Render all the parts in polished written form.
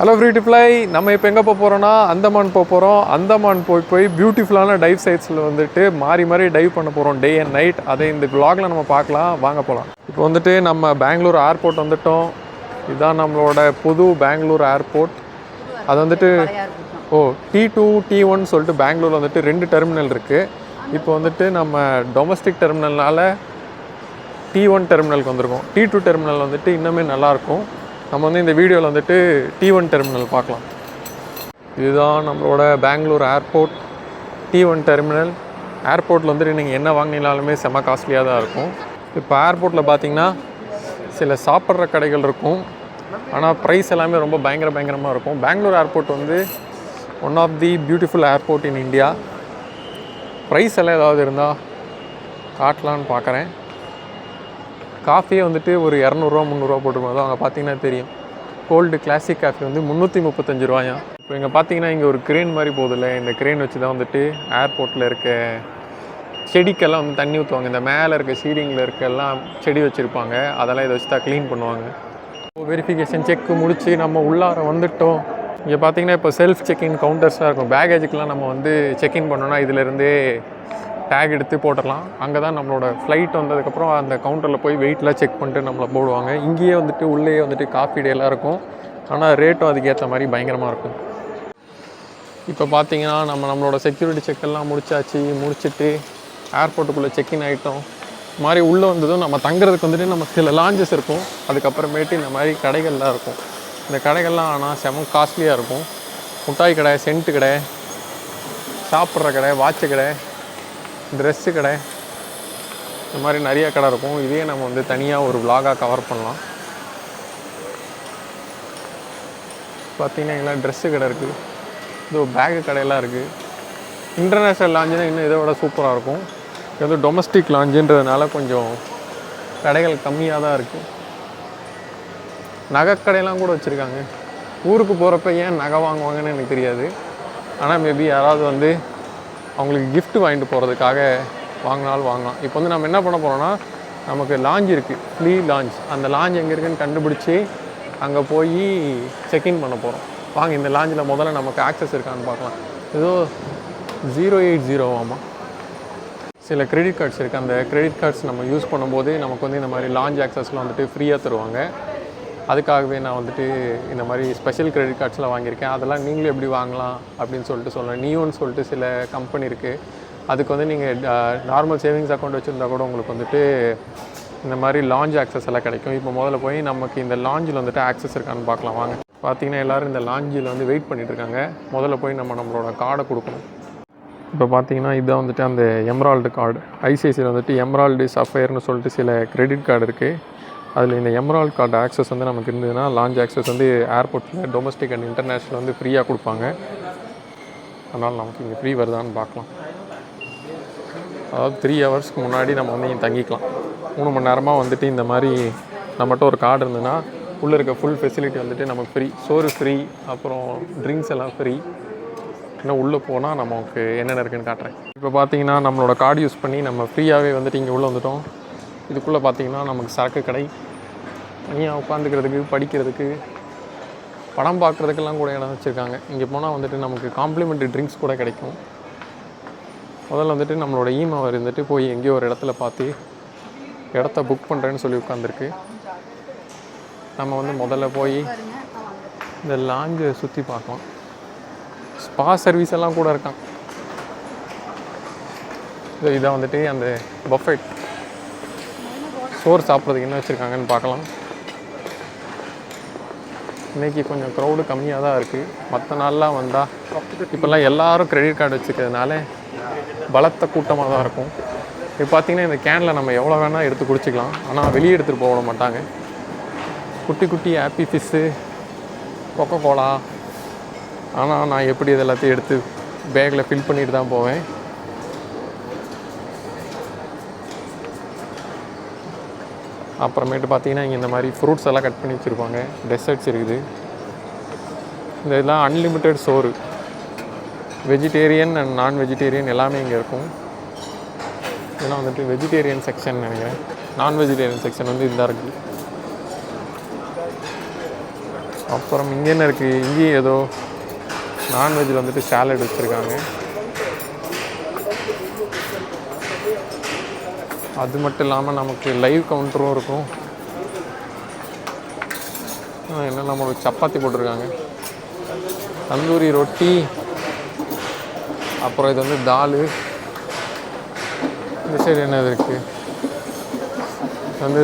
Hello free to fly. நம்ம இப்போ எங்கே போக போகிறோன்னா அந்தமான் போக போகிறோம். அந்தமான் போய் பியூட்டிஃபுல்லான டைவ் சைட்ஸில் வந்துட்டு மாறி டைவ் பண்ண போகிறோம் டே அண்ட் நைட். அதை இந்த vlogல நம்ம பார்க்கலாம், வாங்க போகலாம். இப்போ வந்துட்டு நம்ம பெங்களூர் ஏர்போர்ட் வந்துட்டோம். இதுதான் நம்மளோட புது பெங்களூர் ஏர்போர்ட். அது வந்துட்டு T2 T1 சொல்லிட்டு பெங்களூர் வந்துட்டு 2 டெர்மினல் இருக்குது. இப்போ வந்துட்டு நம்ம டொமஸ்டிக் டெர்மினல்னால T1 டெர்மினலுக்கு வந்திருக்கோம். T2 டெர்மினல் வந்துட்டு இன்னுமே நல்லாயிருக்கும். நம்ம வந்து இந்த வீடியோவில் வந்துட்டு T1 டெர்மினல் பார்க்கலாம். இதுதான் நம்மளோட பெங்களூர் ஏர்போர்ட் T1 டெர்மினல். ஏர்போர்ட்டில் வந்துட்டு நீங்கள் என்ன வாங்கினாலுமே செம்ம காஸ்ட்லியாக தான் இருக்கும். இப்போ ஏர்போர்ட்டில் பார்த்தீங்கன்னா சில சாப்பிட்ற கடைகள் இருக்கும், ஆனால் ப்ரைஸ் எல்லாமே ரொம்ப பயங்கரமாக இருக்கும். பெங்களூர் ஏர்போர்ட் வந்து one of the beautiful airport in India. Price எல்லாம் ஏதாவது இருந்தால் காட்டலான்னு பார்க்குறேன். காஃபியே வந்துட்டு ஒரு 200 300 போட்டுருக்கோம். அங்கே பார்த்தீங்கன்னா தெரியும். கோல்டு கிளாசிக் காஃபி வந்து 335 ரூபாயா. இப்போ இங்கே பார்த்தீங்கன்னா இங்கே ஒரு க்ரேன் மாதிரி போதில்ல, இந்த க்ரேன் வச்சு தான் வந்துட்டு ஏர்போர்ட்டில் இருக்க செடிக்கெல்லாம் வந்து தண்ணி ஊற்றுவாங்க. இந்த மேலே இருக்க சீலிங்கில் இருக்க எல்லாம் செடி வச்சுருப்பாங்க, அதெல்லாம் இதை வச்சு தான் க்ளீன் பண்ணுவாங்க. வெரிஃபிகேஷன் செக்கு முடித்து நம்ம உள்ளார வந்துட்டோம். இங்கே பார்த்தீங்கன்னா இப்போ செல்ஃப் செக்இன் கவுண்டர்ஸாக இருக்கும். பேகேஜுக்கெலாம் நம்ம வந்து செக்இன் பண்ணோன்னா இதிலேருந்தே டேக் எடுத்து போட்டுடலாம். அங்கே தான் நம்மளோட ஃப்ளைட் வந்ததுக்கப்புறம் அந்த கவுண்டரில் போய் வெயிட்லாம் செக் பண்ணிட்டு நம்மளை போடுவாங்க. இங்கேயே வந்துட்டு உள்ளே வந்துட்டு காஃபி டேலாம் இருக்கும், ஆனால் ரேட்டும் அதுக்கேற்ற மாதிரி பயங்கரமாக இருக்கும். இப்போ பார்த்தீங்கன்னா நம்மளோட செக்யூரிட்டி செக்கெல்லாம் முடிச்சுட்டு ஏர்போர்ட்டுக்குள்ளே செக்இன் ஆகிட்டோம். இது மாதிரி உள்ளே வந்ததும் நம்ம தங்குறதுக்கு வந்துட்டு நம்ம சில லாஞ்சஸ் இருக்கும். அதுக்கப்புறமேட்டு இந்த மாதிரி கடைகள்லாம் இருக்கும். இந்த கடைகள்லாம் ஆனால் செம காஸ்ட்லியாக இருக்கும். முட்டாய் கடை, சென்ட்டு கடை, சாப்பிட்ற கடை, வாட்சு கடை, ட்ரெஸ்ஸு கடை, இந்த மாதிரி நிறைய கடை இருக்கும். இதே நம்ம வந்து தனியாக ஒரு vlog-ஆக கவர் பண்ணலாம். பார்த்தீங்கன்னா எல்லாம் ட்ரெஸ்ஸு கடை இருக்குது, இது பேகு கடையெல்லாம் இருக்குது. இன்டர்நேஷ்னல் லாஞ்சுன்னா இன்னும் இதை விட சூப்பராக இருக்கும். இது வந்து டொமஸ்டிக் லாஞ்சுன்றதுனால கொஞ்சம் கடைகள் கம்மியாக தான் இருக்குது. நகைக்கடையெல்லாம் கூட வச்சுருக்காங்க. ஊருக்கு போகிறப்ப ஏன் நகை வாங்குவாங்கன்னு எனக்கு தெரியாது, ஆனால் மேபி யாராவது வந்து அவங்களுக்கு கிஃப்ட் வாங்கிட்டு போகிறதுக்காக வாங்கினாலும் வாங்கலாம். இப்போ வந்து நம்ம என்ன பண்ண போகிறோம்னா, நமக்கு லாஞ்ச் இருக்குது, ஃப்ளீ லாஞ்ச். அந்த லாஞ்ச் எங்கே இருக்குதுன்னு கண்டுபிடிச்சி அங்கே போய் செக்இன் பண்ண போகிறோம். வாங்க இந்த லாஞ்சில் முதல்ல நமக்கு ஆக்சஸ் இருக்கான்னு பார்க்கலாம். ஏதோ 080 ஆமாம். சில கிரெடிட் கார்ட்ஸ் இருக்குது. அந்த கிரெடிட் கார்ட்ஸ் நம்ம யூஸ் பண்ணும்போது நமக்கு வந்து இந்த மாதிரி லாஞ்ச் ஆக்சஸ்லாம் வந்துட்டு ஃப்ரீயாக தருவாங்க. அதுக்காகவே நான் வந்துட்டு இந்த மாதிரி ஸ்பெஷல் கிரெடிட் கார்ட்ஸ்லாம் வாங்கியிருக்கேன். அதெல்லாம் நீங்களும் எப்படி வாங்கலாம் அப்படின்னு சொல்கிறேன். நியோன்னு சொல்லிட்டு சில கம்பெனி இருக்குது. அதுக்கு வந்து நீங்கள் நார்மல் சேவிங்ஸ் அக்கௌண்ட் வச்சுருந்தா கூட உங்களுக்கு வந்துட்டு இந்த மாதிரி லாஞ்ச் ஆக்சஸ் எல்லாம் கிடைக்கும். இப்போ முதல்ல போய் நமக்கு இந்த லாஞ்சில் வந்துட்டு ஆக்சஸ் இருக்கான்னு பார்க்கலாம் வாங்க. பார்த்தீங்கன்னா எல்லோரும் இந்த லாஞ்சில் வந்து வெயிட் பண்ணிகிட்ருக்காங்க. முதல்ல போய் நம்மளோட கார்டை கொடுக்கணும். இப்போ பார்த்தீங்கன்னா இதுதான் வந்துட்டு அந்த எம்ரால்டு கார்டு. ஐசிஐசியில் வந்துட்டு எம்ரால்டு சஃபயர்னு சொல்லிட்டு சில கிரெடிட் கார்டு இருக்குது. அதில் இந்த எம்ரால்டு கார்டு ஆக்சஸ் வந்து நமக்கு இருந்ததுன்னா லாஞ்ச் ஆக்சஸ் வந்து ஏர்போர்ட்டில் டொமஸ்டிக் அண்ட் இன்டர்நேஷ்னல் வந்து ஃப்ரீயாக கொடுப்பாங்க. அதனால் நமக்கு இங்கே ஃப்ரீ வருதான்னு பார்க்கலாம். அதாவது 3 ஹவர்ஸ்க்கு முன்னாடி நம்ம வந்து இங்கே தங்கிக்கலாம். 3 மணி நேரமாக வந்துட்டு இந்த மாதிரி நம்மகிட்ட ஒரு கார்டு இருந்ததுன்னா உள்ளே இருக்க ஃபுல் ஃபெசிலிட்டி வந்துட்டு நமக்கு ஃப்ரீ. சோறு ஃப்ரீ, அப்புறம் ட்ரிங்க்ஸ் எல்லாம் ஃப்ரீ. இன்னும் உள்ளே போனால் நமக்கு என்னென்ன இருக்குதுன்னு காட்டுறேன். இப்போ பார்த்தீங்கன்னா நம்மளோட கார்டு யூஸ் பண்ணி நம்ம ஃப்ரீயாகவே வந்துட்டு இங்கே உள்ளே வந்துட்டோம். இதுக்குள்ளே பார்த்தீங்கன்னா நமக்கு சரக்கு கடை, தனியாக உட்காந்துக்கிறதுக்கு, படிக்கிறதுக்கு, படம் பார்க்குறதுக்கெல்லாம் கூட இடம் வச்சுருக்காங்க. இங்கே போனால் வந்துட்டு நமக்கு காம்ப்ளிமெண்ட்ரி ட்ரிங்க்ஸ் கூட கிடைக்கும். முதல்ல வந்துட்டு நம்மளோட இமெயில் இருந்துட்டு போய் எங்கேயோ ஒரு இடத்துல பார்த்து இடத்த புக் பண்ணுறேன்னு சொல்லி உட்காந்துருக்கு. நம்ம வந்து முதல்ல போய் இந்த லாஞ்சை சுற்றி பார்க்கலாம். ஸ்பா சர்வீஸ் எல்லாம் கூட இருக்கான். இதான் வந்துட்டு அந்த பஃபெட். சோறு சாப்பிட்றதுக்கு என்ன வச்சுருக்காங்கன்னு பார்க்கலாம். இன்றைக்கி கொஞ்சம் க்ரௌடு கம்மியாக தான் இருக்குது. மற்ற நாள்லாம் வந்தால் இப்போல்லாம் எல்லோரும் கிரெடிட் கார்டு வச்சுக்கிறதுனால பலத்த கூட்டமாக தான் இருக்கும். இப்போ பார்த்திங்கன்னா இந்த கேனில் நம்ம எவ்வளோ வேணால் எடுத்து குடிச்சிக்கலாம், ஆனால் வெளியே எடுத்துகிட்டு போக மாட்டாங்க. குட்டி குட்டி ஹாப்பி ஃபிஷ்ஷு, கொக்கோ கோலா, ஆனால் நான் எப்படி இது எல்லாத்தையும் எடுத்து பேக்கில் ஃபில் பண்ணிட்டு தான் போவேன். அப்புறமேட்டு பார்த்தீங்கன்னா இங்கே இந்த மாதிரி ஃப்ரூட்ஸ் எல்லாம் கட் பண்ணி வச்சுருப்பாங்க. டெசர்ட்ஸ் இருக்குது. இந்த இதெல்லாம் அன்லிமிட்டெட் சோறு, வெஜிடேரியன் அண்ட் நான் வெஜிடேரியன் எல்லாமே இங்கே இருக்கும். இதெல்லாம் வந்துட்டு வெஜிடேரியன் செக்ஷன் நினைக்கிறேன். நான் வெஜிடேரியன் செக்ஷன் வந்து இதாக இருக்குது. அப்புறம் இங்கே என்ன இருக்குது, இங்கேயும் ஏதோ நான்வெஜ்ஜில் வந்துட்டு சாலட் வச்சுருக்காங்க. அது மட்டும் இல்லாமல் நமக்கு லைவ் கவுண்டரும் இருக்கும். என்ன நம்மளுக்கு சப்பாத்தி போட்டிருக்காங்க, தந்தூரி ரொட்டி, அப்புறம் இது வந்து தால். இந்த சைடு என்னது இருக்குது, வந்து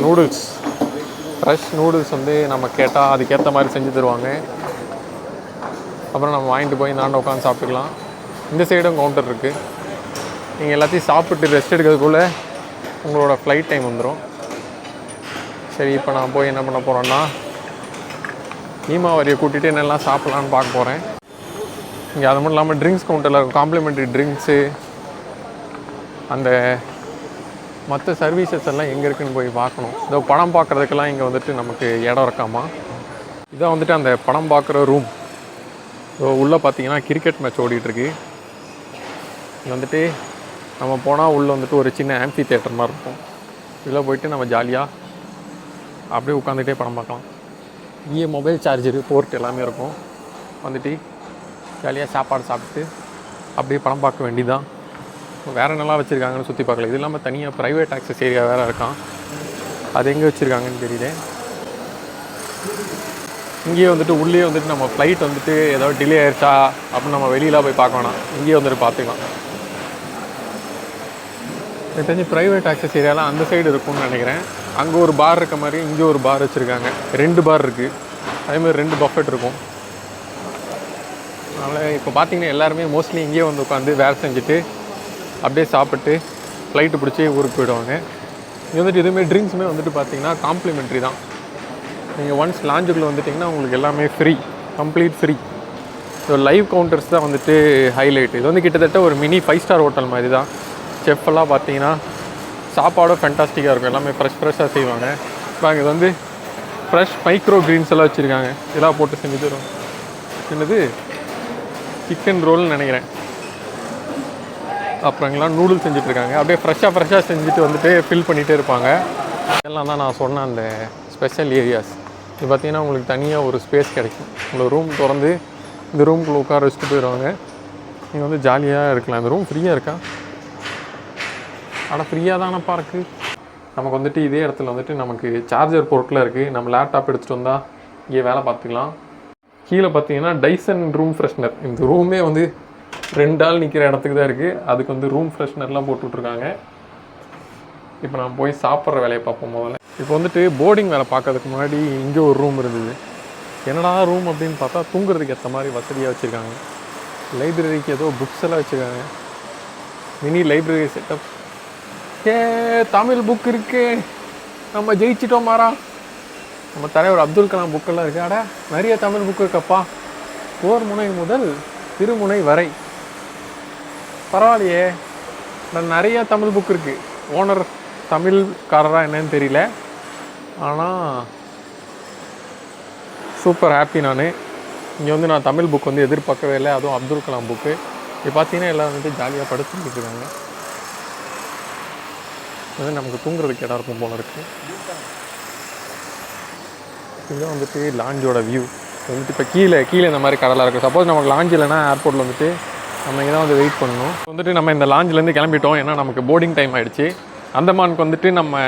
நூடுல்ஸ், ஃப்ரெஷ் நூடுல்ஸ் வந்து நம்ம கேட்டால் அதுக்கேற்ற மாதிரி செஞ்சு தருவாங்க. அப்புறம் நம்ம வாங்கிட்டு போய் இந்தாண்ட உட்காந்து சாப்பிட்டுக்கலாம். இந்த சைடும் கவுண்டர் இருக்குது. நீங்கள் எல்லாத்தையும் சாப்பிட்டு ரெஸ்ட் எடுக்கிறதுக்குள்ளே உங்களோட ஃப்ளைட் டைம் வந்துடும். சரி, இப்போ நான் போய் என்ன பண்ண போகிறேன்னா, ஈமாவரியை கூட்டிகிட்டு என்னெல்லாம் சாப்பிட்லான்னு பார்க்க போகிறேன். இங்கே அது மட்டும் இல்லாமல் ட்ரிங்க்ஸ் கவுண்டரில் இருக்கும், காம்ப்ளிமெண்ட்ரி ட்ரிங்க்ஸு, அந்த மற்ற சர்வீசஸ் எல்லாம் எங்கே இருக்குதுன்னு போய் பார்க்கணும். இதோ படம் பார்க்குறதுக்கெல்லாம் இங்கே வந்துட்டு நமக்கு இடம் இருக்காமா. இதான் வந்துட்டு அந்த படம் பார்க்குற ரூம். ஸோ உள்ளே பார்த்தீங்கன்னா கிரிக்கெட் மேட்ச் ஓடிட்டுருக்கு. இங்கே வந்துட்டு நம்ம போனால் உள்ளே வந்துட்டு ஒரு சின்ன ஆம்பி தியேட்டர் மாதிரி இருக்கும். உள்ளே போயிட்டு நம்ம ஜாலியாக அப்படியே உட்காந்துட்டே படம் பார்க்கலாம். இங்கே மொபைல் சார்ஜரு, போர்ட் எல்லாமே இருக்கும். வந்துட்டு ஜாலியாக சாப்பாடு சாப்பிட்டு அப்படியே படம் பார்க்க வேண்டியதான். வேறு என்னெல்லாம் வச்சுருக்காங்கன்னு சுற்றி பார்க்கல. இது இல்லாமல் தனியாக ப்ரைவேட் ஆக்சஸ் ஏரியா வேறு இருக்கான். அது எங்கே வச்சுருக்காங்கன்னு தெரியல. இங்கேயே வந்துட்டு உள்ளே வந்துட்டு நம்ம ஃப்ளைட் வந்துட்டு ஏதாவது டிலே ஆயிடுச்சா அப்படின்னு நம்ம வெளியில் போய் பார்க்க வேணாம், இங்கேயே வந்துட்டு பார்த்துக்கலாம். எனக்கு தெரிஞ்சு ப்ரைவேட் ஆக்சஸ் ஏரியாலாம் அந்த சைடு இருக்கும்னு நினைக்கிறேன். அங்கே ஒரு பார் இருக்க மாதிரி இங்கே ஒரு பார் வச்சுருக்காங்க. 2 பார் இருக்குது, அதேமாதிரி 2 பஃபெட் இருக்கும். அதனால் இப்போ பார்த்தீங்கன்னா எல்லாருமே மோஸ்ட்லி இங்கேயே வந்து உட்காந்து வேலை செஞ்சுட்டு அப்படியே சாப்பிட்டு ஃப்ளைட்டு பிடிச்சி ஊருக்கு போயிடுவாங்க. இது வந்துட்டு எதுவுமே ட்ரிங்க்ஸுமே வந்துட்டு பார்த்தீங்கன்னா காம்ப்ளிமெண்ட்ரி தான். நீங்கள் ஒன்ஸ் லாஞ்சுக்குள்ளே வந்துட்டிங்கன்னா உங்களுக்கு எல்லாமே free, complete free. So live counters தான் வந்துட்டு ஹைலைட். இது வந்து கிட்டத்தட்ட ஒரு மினி 5 ஸ்டார் ஹோட்டல் மாதிரி தான். செஃப்பெல்லாம் பார்த்தீங்கன்னா சாப்பாடும் ஃபேண்டாஸ்டிக்காக இருக்கும், எல்லாமே ஃப்ரெஷ்ஷாக செய்வாங்க. இப்போ இது வந்து ஃப்ரெஷ் மைக்ரோ க்ரீன்ஸ் எல்லாம் வச்சுருக்காங்க, இதெல்லாம் போட்டு செஞ்சு தரும். என்னது சிக்கன் ரோல்னு நினைக்கிறேன். அப்புறம் இங்கெல்லாம் நூடுல்ஸ் செஞ்சுட்ருக்காங்க. அப்படியே ஃப்ரெஷ்ஷாக செஞ்சுட்டு வந்துட்டு ஃபில் பண்ணிகிட்டே இருப்பாங்க. இதெல்லாம் தான் நான் சொன்ன அந்த ஸ்பெஷல் ஏரியாஸ். இது பார்த்திங்கன்னா உங்களுக்கு தனியாக ஒரு ஸ்பேஸ் கிடைக்கும். உங்களை ரூம் திறந்து இந்த ரூம்குள்ளே உட்கார வச்சுட்டு போயிடுவாங்க. நீங்கள் வந்து ஜாலியாக இருக்கலாம். இந்த ரூம் ஃப்ரீயாக இருக்கா? ஆனால் ஃப்ரீயாக தானப்பா இருக்குது. நமக்கு வந்துட்டு இதே இடத்துல வந்துட்டு நமக்கு சார்ஜர் போர்ட்டில் இருக்குது. நம்ம லேப்டாப் எடுத்துகிட்டு வந்தால் இங்கே வேலை பார்த்துக்கலாம். கீழே பார்த்தீங்கன்னா டைசன் ரூம் ஃப்ரெஷ்னர். இந்த ரூமே வந்து 2 ஆள் நிற்கிற இடத்துக்கு தான் இருக்குது. அதுக்கு வந்து ரூம் ஃப்ரெஷ்னர்லாம் போட்டுட்ருக்காங்க. இப்போ நான் போய் சாப்பிட்ற வேலையை பார்ப்போம் முதல்ல. இப்போ வந்துட்டு போர்டிங் வேலை பார்க்கறதுக்கு முன்னாடி இங்கே ஒரு ரூம் இருந்தது. என்னடா ரூம் அப்படின்னு பார்த்தா தூங்குறதுக்கு ஏற்ற மாதிரி வசதியாக வச்சுருக்காங்க. லைப்ரரிக்கு ஏதோ புக்ஸ் எல்லாம் வச்சுருக்காங்க, mini library setup. Tamil book இருக்கு, நம்ம ஜெயிச்சிட்டோம் மாறா. நம்ம தலைவர் அப்துல் கலாம் புக்கெல்லாம் இருக்குது. அட நிறைய தமிழ் புக்கு இருக்கப்பா, போர் முனை முதல் திருமுனை வரை. பரவாயில்லையே, நிறைய தமிழ் புக் இருக்குது. ஓனர் தமிழ்காரராக என்னன்னு தெரியல, ஆனால் சூப்பர் ஹாப்பி. நான் இங்கே வந்து நான் தமிழ் புக் வந்து எதிர்பார்க்கவே இல்லை, அதுவும் அப்துல் கலாம் புக்கு. இப்போ பார்த்தீங்கன்னா எல்லாம் வந்துட்டு ஜாலியாக படுத்துக்கிட்டு இருக்காங்க. வந்து நமக்கு தூங்குறதுக்கு இடம் இருக்கும் போல இருக்குது. இதுதான் வந்துட்டு லாஞ்சோட வியூ. வந்துட்டு இப்போ கீழே இந்த மாதிரி கடலாக இருக்குது. சப்போஸ் நமக்கு லாஞ்ச் இல்லைன்னா ஏர்போர்ட்டில் வந்துட்டு நம்ம இங்கே தான் வந்து வெயிட் பண்ணணும். வந்துட்டு நம்ம இந்த லாஞ்சிலேருந்து கிளம்பிட்டோம், ஏன்னா நமக்கு போர்டிங் டைம் ஆகிடுச்சு. அந்தமானுக்கு வந்துட்டு நம்ம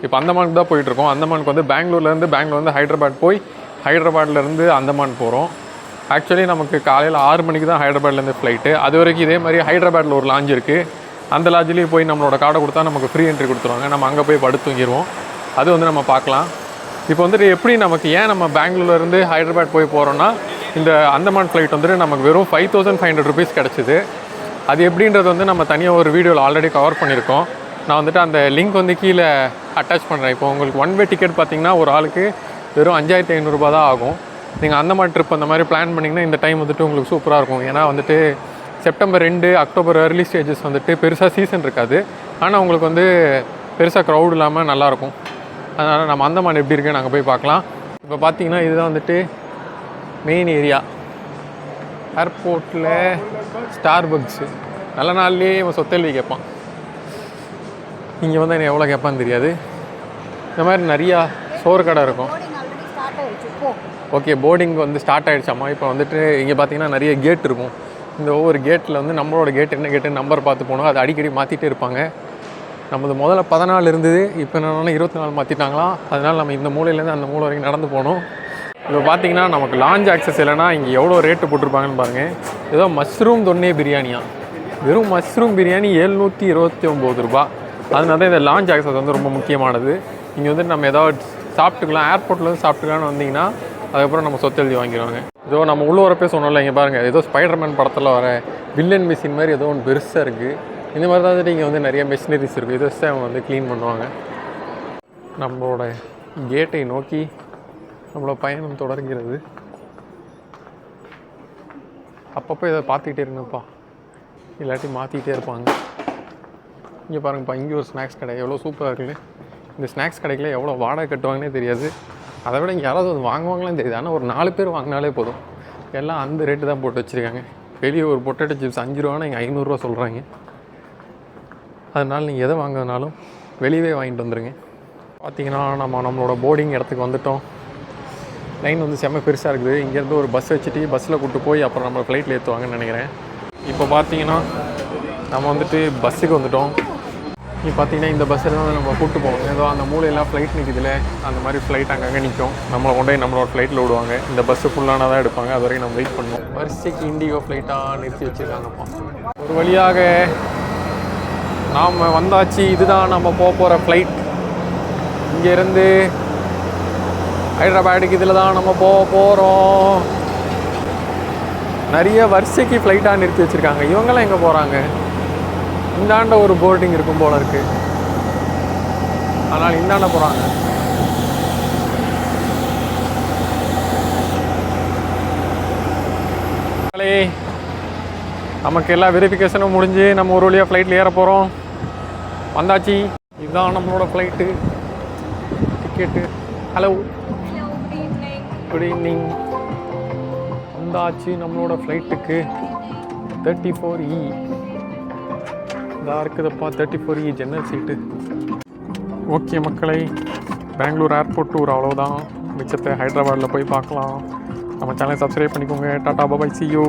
இப்போ அந்தமானுக்கு தான் போயிட்டுருக்கோம். அந்தமானுக்கு வந்து பெங்களூர் வந்து ஹைதராபாத் போய் ஹைதராபாத்லேருந்து அந்தமான் போகிறோம். ஆக்சுவலி நமக்கு காலையில் 6 மணிக்கு தான் ஹைதராபாத்லேருந்து ஃப்ளைட்டு. அது வரைக்கும் இதே மாதிரி ஹைதராபாத்தில் ஒரு லாஞ்ச் இருக்குது. அந்த லாட்ஜ்லேயே போய் நம்மளோட கார்டை கொடுத்தா நமக்கு ஃப்ரீ என்ட்ரி கொடுத்துருவாங்க. நம்ம அங்கே போய் படுத்து தூங்கிடுவோம். அது வந்து நம்ம பார்க்கலாம். இப்போ வந்துட்டு எப்படி நமக்கு ஏன் நம்ம பெங்களூர்லேருந்து ஹைதராபாத் போய் போகிறோன்னா, இந்த அந்தமான் ஃப்ளைட் வந்துட்டு நமக்கு வெறும் 5500 rupees கிடச்சிது. அது எப்படின்றது வந்து நம்ம தனியாக ஒரு வீடியோவில் ஆல்ரெடி கவர் பண்ணியிருக்கோம். நான் வந்துட்டு அந்த லிங்க் வந்து கீழே அட்டாச் பண்ணுறேன். இப்போ உங்களுக்கு 1 way டிக்கெட் பார்த்திங்கன்னா ஒரு ஆளுக்கு வெறும் 5500 ரூபா தான் ஆகும். நீங்கள் அந்தமான் ட்ரிப் அந்த மாதிரி பிளான் பண்ணிங்கன்னா இந்த டைம் வந்துட்டு உங்களுக்கு சூப்பராக இருக்கும். ஏன்னா வந்துட்டு செப்டம்பர் 2 அக்டோபர் ஏர்லி ஸ்டேஜஸ் வந்துட்டு பெருசாக சீசன் இருக்காது. ஆனால் உங்களுக்கு வந்து பெருசாக க்ரௌட் இல்லாமல் நல்லாயிருக்கும். அதனால் நம்ம அந்தமான் எப்படி இருக்குன்னு நாங்கள் போய் பார்க்கலாம். இப்போ பார்த்தீங்கன்னா இதுதான் வந்துட்டு மெயின் ஏரியா. ஏர்போர்ட்டில் ஸ்டார்பக்ஸு நல்ல நாள்லேயே இவன் சொத்தெல்வி கேட்பான். இங்கே வந்து என்ன எவ்வளோ கேட்பான்னு தெரியாது. இந்த மாதிரி நிறையா சோறு கடை இருக்கும். ஓகே, போர்டிங் வந்து ஸ்டார்ட் ஆகிடுச்சாம்மா. இப்போ வந்துட்டு இங்கே பார்த்தீங்கன்னா நிறைய கேட் இருக்கும். இந்த ஒவ்வொரு கேட்டில் வந்து நம்மளோட கேட் என்ன கேட்டு நம்பர் பார்த்து போகணும். அது அடிக்கடி மாற்றிட்டே இருப்பாங்க. நம்மளது முதல்ல 14 இருந்தது, இப்போ என்னென்னா 24 மாற்றிட்டாங்களாம். அதனால் நம்ம இந்த மூலையிலேருந்து அந்த மூலை வரைக்கும் நடந்து போகணும். இப்போ பார்த்தீங்கன்னா நமக்கு லாஞ்ச் ஆக்சஸ் இல்லைனா இங்கே எவ்வளோ ரேட்டு போட்டிருப்பாங்கன்னு பாருங்கள். ஏதோ மஷ்ரூம் தொன்னே பிரியாணியா, வெறும் மஷ்ரூம் பிரியாணி 729 ரூபா. அதனால தான் இந்த லாஞ்ச் ஆக்சஸ் வந்து ரொம்ப முக்கியமானது. இங்கே வந்து நம்ம ஏதாவது சாப்பிட்டுக்கலாம், ஏர்போர்ட்லேருந்து சாப்பிட்டுக்கலான்னு வந்தீங்கன்னா அதுக்கப்புறம் நம்ம சொத்து எழுதி வாங்கிடுவாங்க. ஏதோ நம்ம உள்ள வரப்பே சொன்னோம்ல, இங்கே பாருங்கள், ஏதோ ஸ்பைடர்மேன் படத்தில் வர வில்லன் மிஷின் மாதிரி ஏதோ ஒன்று பெருசாக இருக்குது. இந்த மாதிரி தான் இங்கே வந்து நிறைய மிஷினரிஸ் இருக்குது. இதை வச்சு அவங்க வந்து க்ளீன் பண்ணுவாங்க. நம்மளோட கேட்டை நோக்கி நம்மளோட பயணம் தொடர்கிறது. அப்பப்போ இதை பார்த்துக்கிட்டே இருங்கப்பா, இல்லாட்டி மாற்றிக்கிட்டே இருப்பாங்க. இங்கே பாருங்கப்பா, இங்கே ஒரு ஸ்நாக்ஸ் கடை எவ்வளோ சூப்பராக இருக்குது. இந்த ஸ்நாக்ஸ் கடைக்கில் எவ்வளோ வாடகை கட்டுவாங்கன்னே தெரியாது. அதை விட இங்கே யாராவது வந்து வாங்குவாங்களான்னு தெரியுது. ஆனால் ஒரு 4 பேர் வாங்கினாலே போதும். எல்லாம் அந்த ரேட்டு தான் போட்டு வச்சுருக்காங்க. வெளியே ஒரு பொட்டேட்டோ சிப்ஸ் 5 ரூபானா இங்கே 500 ரூபா சொல்கிறாங்க. அதனால் நீங்கள் எதை வாங்கினாலும் வெளியவே வாங்கிட்டு வந்துடுங்க. பார்த்திங்கன்னா நம்மளோட போர்டிங் இடத்துக்கு வந்துவிட்டோம். லைன் வந்து செம்ம பெருசாக இருக்குது. இங்கேருந்து ஒரு பஸ் வச்சுட்டு பஸ்ஸில் கூப்பிட்டு போய் அப்புறம் நம்ம ஃப்ளைட்டில் ஏற்றுவாங்கன்னு நினைக்கிறேன். இப்போ பார்த்தீங்கன்னா நம்ம வந்துட்டு பஸ்ஸுக்கு வந்துவிட்டோம். இப்போ பார்த்தீங்கன்னா இந்த பஸ்ஸில் தான் நம்ம கூப்பிட்டு போவோம். ஏதோ அந்த மூலையெல்லாம் ஃப்ளைட் நிற்குதுல, அந்த மாதிரி ஃப்ளைட் அங்கங்கே நிற்கும். நம்மளை கொண்டு போய் நம்மளோட ஃப்ளைட்டில் விடுவாங்க. இந்த பஸ்ஸு ஃபுல்லான தான் எடுப்பாங்க. அது வரைக்கும் நம்ம வெயிட் பண்ணுவோம். வரிசைக்கு இண்டிகோ ஃப்ளைட்டாக நிறுத்தி வச்சுருக்காங்கப்பா. ஒரு வழியாக நாம் வந்தாச்சு. இதுதான் நம்ம போகிற ஃப்ளைட். இங்கேருந்து ஹைதராபாடுக்கு இதில் தான் நம்ம போகிறோம். நிறைய வரிசைக்கு ஃப்ளைட்டாக நிறுத்தி வச்சுருக்காங்க. இவங்கெல்லாம் எங்கே போகிறாங்க? இந்தாண்ட ஒரு போர்டிங் இருக்கும் போல இருக்குது. அதனால் இந்தாண்ட போகிறாங்க. நமக்கு எல்லா வெரிஃபிகேஷனும் முடிஞ்சு நம்ம ஒரு வழியாக ஃப்ளைட்டில் ஏற போகிறோம். வந்தாச்சு. இதுதான் நம்மளோட flight ticket. Hello, good evening. வந்தாச்சு நம்மளோட ஃப்ளைட்டுக்கு. 34E இதாக இருக்குதுப்பா. 34E ஜன்னல் சீட்டு. ஓகே மக்களை, பெங்களூர் ஏர்போர்ட் டூர் அவ்வளோதான். மிச்சத்தை ஹைதராபாத்தில் போய் பார்க்கலாம். நம்ம சேனலை சப்ஸ்கிரைப் பண்ணிக்கோங்க. டாடா பாய், see you.